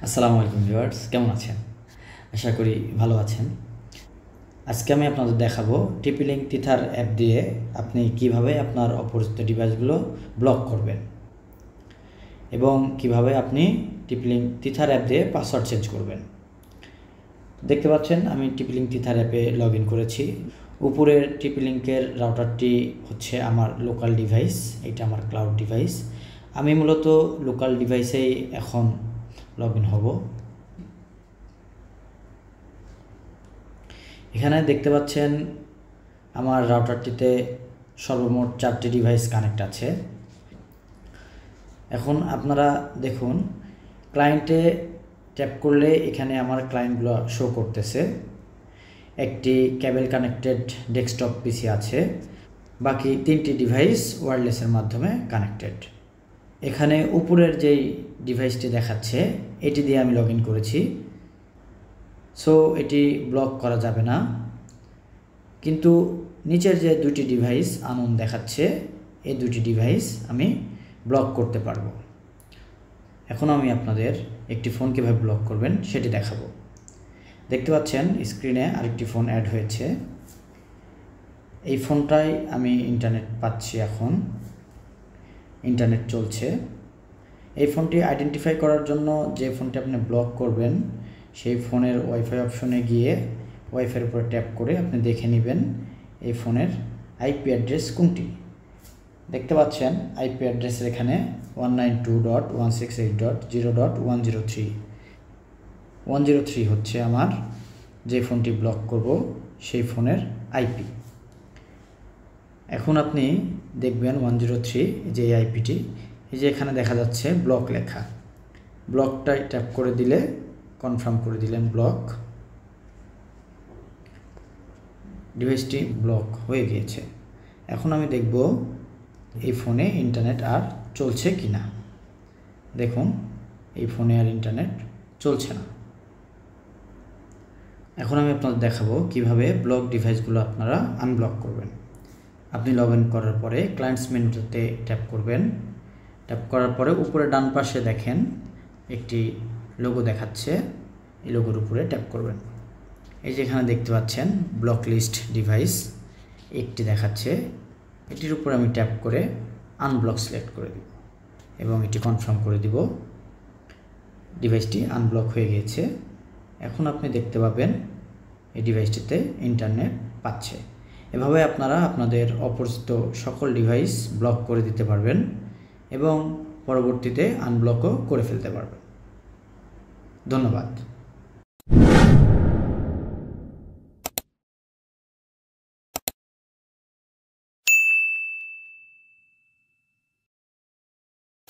আসসালামু আলাইকুম ভিউয়ার্স, কেমন আছেন? আশা করি ভালো আছেন। আজকে আমি আপনাদের দেখাবো টিপি-লিঙ্ক তিথার অ্যাপ দিয়ে আপনি কিভাবে আপনার অপরিচিত ডিভাইসগুলো ব্লক করবেন এবং কিভাবে আপনি টিপি-লিঙ্ক তিথার অ্যাপ দিয়ে পাসওয়ার্ড চেঞ্জ করবেন। দেখতে পাচ্ছেন আমি টিপি-লিঙ্ক তিথার অ্যাপে লগ ইন করেছি। উপরের টিপি-লিঙ্কের রাউটারটি হচ্ছে আমার লোকাল ডিভাইস, এটা আমার ক্লাউড ডিভাইস। আমি মূলত লোকাল ডিভাইসেই এখন লগ ইন হব। এখানে দেখতে পাচ্ছেন আমার রাউটারটিতে সর্বমোট 4টি ডিভাইস কানেক্ট আছে। এখন আপনারা দেখুন, ক্লায়েন্টে ট্যাপ করলে এখানে আমার ক্লায়েন্টগুলো শো করতেছে। একটি কেবল কানেক্টেড ডেস্কটপ পিসি আছে, বাকি 3টি ডিভাইস ওয়্যারলেসের মাধ্যমে কানেক্টেড। এখানে উপরের যেই ডিভাইসটি দেখাচ্ছে এটি দিয়ে আমি লগ ইন করেছি, সো এটি ব্লক করা যাবে না। কিন্তু নিচের যে 2টি ডিভাইস আননোন দেখাচ্ছে, এই 2টি ডিভাইস আমি ব্লক করতে পারবো। এখন আমি আপনাদের একটি ফোন কীভাবে ব্লক করবেন সেটি দেখাবো। দেখতে পাচ্ছেন স্ক্রিনে আরেকটি ফোন অ্যাড হয়েছে। এই ফোনটায় আমি ইন্টারনেট পাচ্ছি, এখন ইন্টারনেট চলছে। এই ফোনটি আইডেন্টিফাই করার জন্য যে ফোনটি আপনি ব্লক করবেন সেই ফোনের ওয়াইফাই অপশনে গিয়ে ওয়াইফাইয়ের উপরে ট্যাপ করে আপনি দেখে নেবেন এই ফোনের আইপি অ্যাড্রেস কোনটি। দেখতে পাচ্ছেন আইপি অ্যাড্রেসের এখানে 192.168.0.103 103 হচ্ছে আমার যে ফোনটি ব্লক করব সেই ফোনের আইপি। এখন আপনি দেখবেন 103 যে আইপিটি, এই যে এখানে দেখা যাচ্ছে ব্লক লেখা। ব্লকটাই ট্যাপ করে দিলে কনফার্ম করে দিলেন ব্লক, ডিভাইসটি ব্লক হয়ে গিয়েছে। এখন আমি দেখব এই ফোনে ইন্টারনেট আর চলছে কি না। দেখুন এই ফোনে আর ইন্টারনেট চলছে না। এখন আমি আপনাদের দেখাবো কিভাবে ব্লক ডিভাইসগুলো আপনারা আনব্লক করবেন। আপনি লগ ইন করার পরে ক্লায়েন্টস মেনুতে ট্যাপ করবেন। ট্যাপ করার পরে উপরে ডান পাশে দেখেন একটি লোগো দেখাচ্ছে, এই লোগোর উপরে ট্যাপ করবেন। এই যে এখানে দেখতে পাচ্ছেন ব্লক লিস্ট ডিভাইস একটি দেখাচ্ছে, এটির উপরে আমি ট্যাপ করে আনব্লক সিলেক্ট করে দেব এবং এটি কনফার্ম করে দিব। ডিভাইসটি আনব্লক হয়ে গিয়েছে। এখন আপনি দেখতে পাবেন এই ডিভাইসটিতে ইন্টারনেট পাচ্ছে। এভাবে আপনারা আপনাদের অপরিচিত সকল ডিভাইস ব্লক করে দিতে পারবেন এবং পরবর্তীতে আনব্লকও করে ফেলতে পারবেন। ধন্যবাদ।